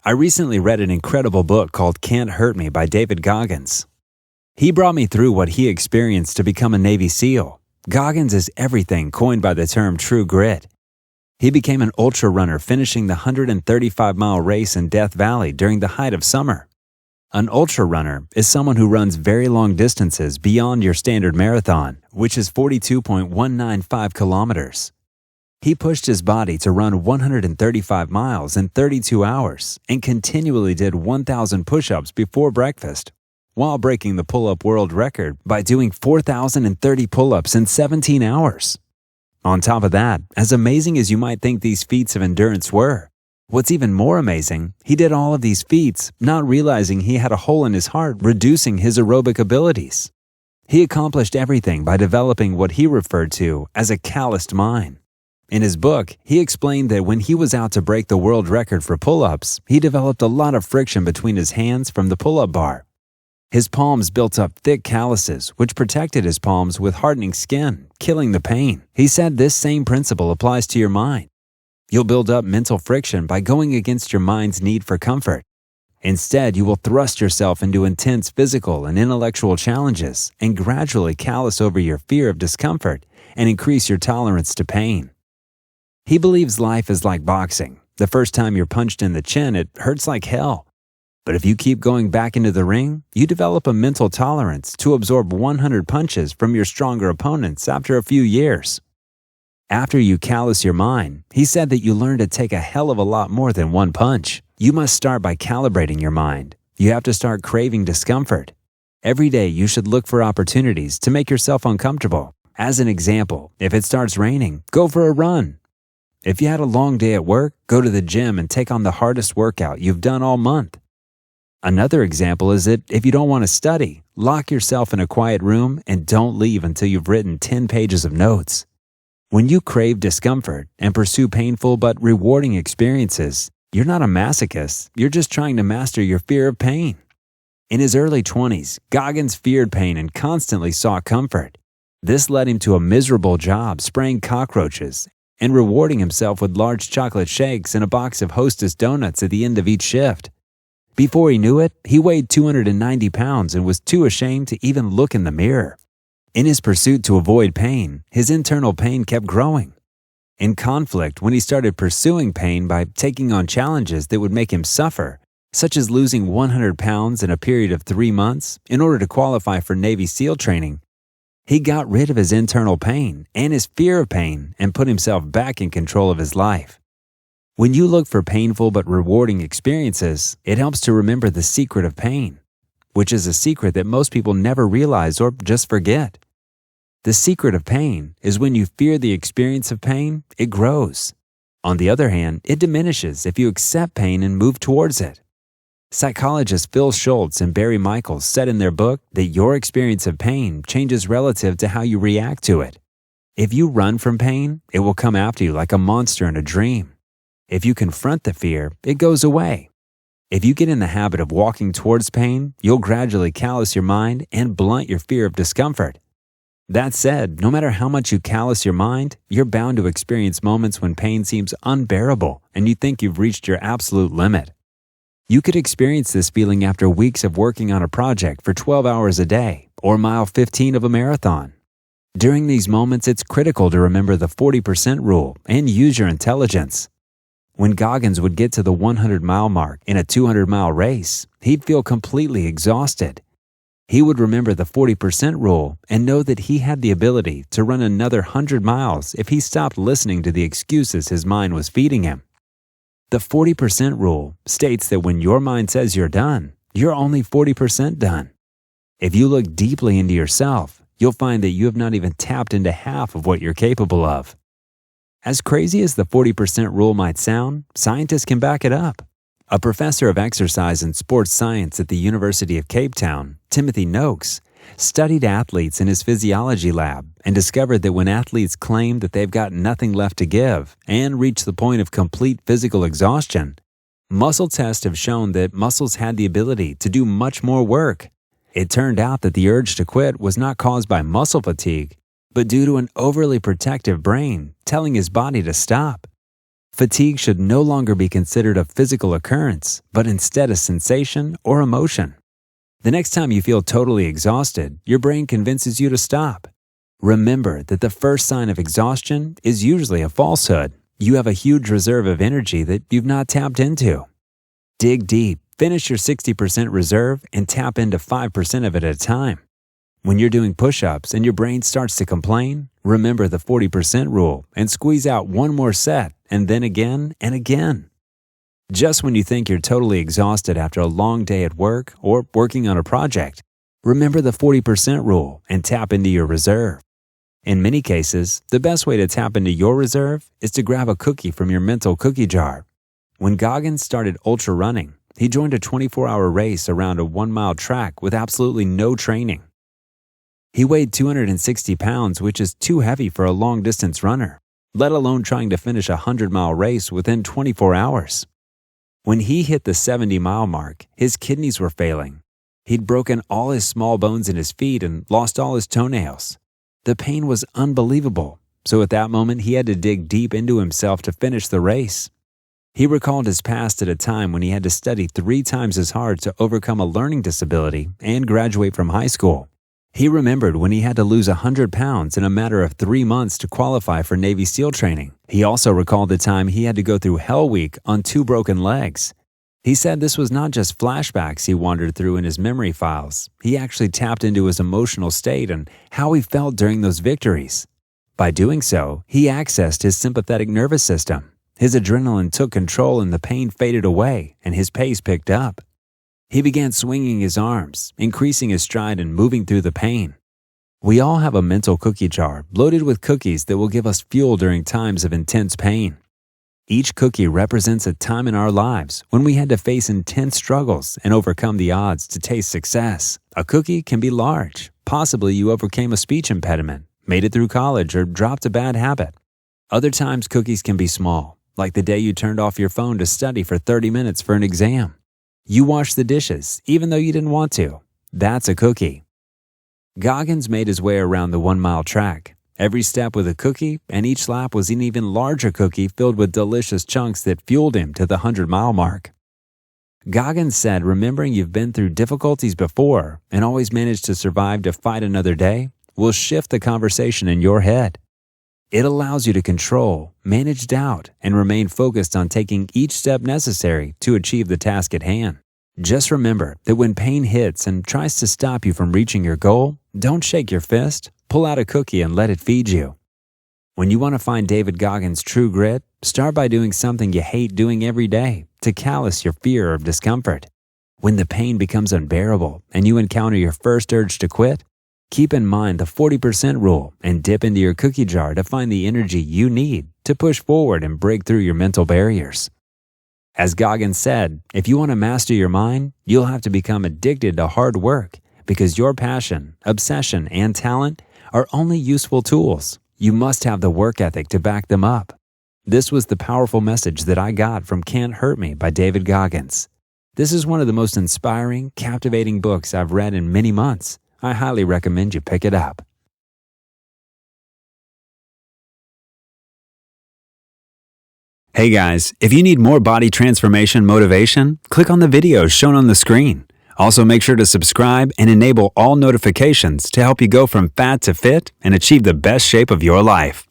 I recently read an incredible book called Can't Hurt Me by David Goggins. He brought me through what he experienced to become a Navy SEAL. Goggins is everything coined by the term true grit. He became an ultra runner, finishing the 135-mile race in Death Valley during the height of summer. An ultra runner is someone who runs very long distances beyond your standard marathon, which is 42.195 kilometers. He pushed his body to run 135 miles in 32 hours and continually did 1,000 push-ups before breakfast, while breaking the pull-up world record by doing 4,030 pull-ups in 17 hours. On top of that, as amazing as you might think these feats of endurance were, what's even more amazing, he did all of these feats not realizing he had a hole in his heart, reducing his aerobic abilities. He accomplished everything by developing what he referred to as a calloused mind. In his book, he explained that when he was out to break the world record for pull-ups, he developed a lot of friction between his hands from the pull-up bar. His palms built up thick calluses, which protected his palms with hardening skin, killing the pain. He said this same principle applies to your mind. You'll build up mental friction by going against your mind's need for comfort. Instead, you will thrust yourself into intense physical and intellectual challenges and gradually callous over your fear of discomfort and increase your tolerance to pain. He believes life is like boxing. The first time you're punched in the chin, it hurts like hell. But if you keep going back into the ring, you develop a mental tolerance to absorb 100 punches from your stronger opponents after a few years. After you callous your mind, he said that you learn to take a hell of a lot more than one punch. You must start by calibrating your mind. You have to start craving discomfort. Every day you should look for opportunities to make yourself uncomfortable. As an example, if it starts raining, go for a run. If you had a long day at work, go to the gym and take on the hardest workout you've done all month. Another example is that if you don't want to study, lock yourself in a quiet room and don't leave until you've written 10 pages of notes. When you crave discomfort and pursue painful but rewarding experiences, you're not a masochist, you're just trying to master your fear of pain. In his early 20s, Goggins feared pain and constantly sought comfort. This led him to a miserable job spraying cockroaches and rewarding himself with large chocolate shakes and a box of Hostess donuts at the end of each shift. Before he knew it, he weighed 290 pounds and was too ashamed to even look in the mirror. In his pursuit to avoid pain, his internal pain kept growing. In conflict, when he started pursuing pain by taking on challenges that would make him suffer, such as losing 100 pounds in a period of 3 months in order to qualify for Navy SEAL training, he got rid of his internal pain and his fear of pain and put himself back in control of his life. When you look for painful but rewarding experiences, it helps to remember the secret of pain, which is a secret that most people never realize or just forget. The secret of pain is when you fear the experience of pain, it grows. On the other hand, it diminishes if you accept pain and move towards it. Psychologists Phil Schultz and Barry Michaels said in their book that your experience of pain changes relative to how you react to it. If you run from pain, it will come after you like a monster in a dream. If you confront the fear, it goes away. If you get in the habit of walking towards pain, you'll gradually callous your mind and blunt your fear of discomfort. That said, no matter how much you callous your mind, you're bound to experience moments when pain seems unbearable and you think you've reached your absolute limit. You could experience this feeling after weeks of working on a project for 12 hours a day or mile 15 of a marathon. During these moments, it's critical to remember the 40% rule and use your intelligence. When Goggins would get to the 100-mile mark in a 200-mile race, he'd feel completely exhausted. He would remember the 40% rule and know that he had the ability to run another 100 miles if he stopped listening to the excuses his mind was feeding him. The 40% rule states that when your mind says you're done, you're only 40% done. If you look deeply into yourself, you'll find that you have not even tapped into half of what you're capable of. As crazy as the 40% rule might sound, scientists can back it up. A professor of exercise and sports science at the University of Cape Town, Timothy Noakes, studied athletes in his physiology lab and discovered that when athletes claim that they've got nothing left to give and reach the point of complete physical exhaustion, muscle tests have shown that muscles had the ability to do much more work. It turned out that the urge to quit was not caused by muscle fatigue, but due to an overly protective brain telling his body to stop. Fatigue should no longer be considered a physical occurrence, but instead a sensation or emotion. The next time you feel totally exhausted, your brain convinces you to stop. Remember that the first sign of exhaustion is usually a falsehood. You have a huge reserve of energy that you've not tapped into. Dig deep, finish your 60% reserve, and tap into 5% of it at a time. When you're doing push-ups and your brain starts to complain, remember the 40% rule and squeeze out one more set, and then again and again. Just when you think you're totally exhausted after a long day at work or working on a project, remember the 40% rule and tap into your reserve. In many cases, the best way to tap into your reserve is to grab a cookie from your mental cookie jar. When Goggins started ultra running, he joined a 24-hour race around a 1-mile track with absolutely no training. He weighed 260 pounds, which is too heavy for a long-distance runner, let alone trying to finish a 100-mile race within 24 hours. When he hit the 70-mile mark, his kidneys were failing. He'd broken all his small bones in his feet and lost all his toenails. The pain was unbelievable, so at that moment he had to dig deep into himself to finish the race. He recalled his past at a time when he had to study 3 times as hard to overcome a learning disability and graduate from high school. He remembered when he had to lose 100 pounds in a matter of 3 months to qualify for Navy SEAL training. He also recalled the time he had to go through Hell Week on 2 broken legs. He said this was not just flashbacks he wandered through in his memory files. He actually tapped into his emotional state and how he felt during those victories. By doing so, he accessed his sympathetic nervous system. His adrenaline took control and the pain faded away, and his pace picked up. He began swinging his arms, increasing his stride and moving through the pain. We all have a mental cookie jar loaded with cookies that will give us fuel during times of intense pain. Each cookie represents a time in our lives when we had to face intense struggles and overcome the odds to taste success. A cookie can be large. Possibly you overcame a speech impediment, made it through college, or dropped a bad habit. Other times cookies can be small, like the day you turned off your phone to study for 30 minutes for an exam. You washed the dishes, even though you didn't want to. That's a cookie. Goggins made his way around the 1-mile track. Every step with a cookie, and each lap was an even larger cookie filled with delicious chunks that fueled him to the 100-mile mark. Goggins said remembering you've been through difficulties before and always managed to survive to fight another day will shift the conversation in your head. It allows you to control, manage doubt, and remain focused on taking each step necessary to achieve the task at hand. Just remember that when pain hits and tries to stop you from reaching your goal, don't shake your fist, pull out a cookie and let it feed you. When you want to find David Goggins' true grit, start by doing something you hate doing every day to callous your fear of discomfort. When the pain becomes unbearable and you encounter your first urge to quit, keep in mind the 40% rule and dip into your cookie jar to find the energy you need to push forward and break through your mental barriers. As Goggins said, if you want to master your mind, you'll have to become addicted to hard work because your passion, obsession, and talent are only useful tools. You must have the work ethic to back them up. This was the powerful message that I got from Can't Hurt Me by David Goggins. This is one of the most inspiring, captivating books I've read in many months. I highly recommend you pick it up. Hey guys, if you need more body transformation motivation, click on the videos shown on the screen. Also make sure to subscribe and enable all notifications to help you go from fat to fit and achieve the best shape of your life.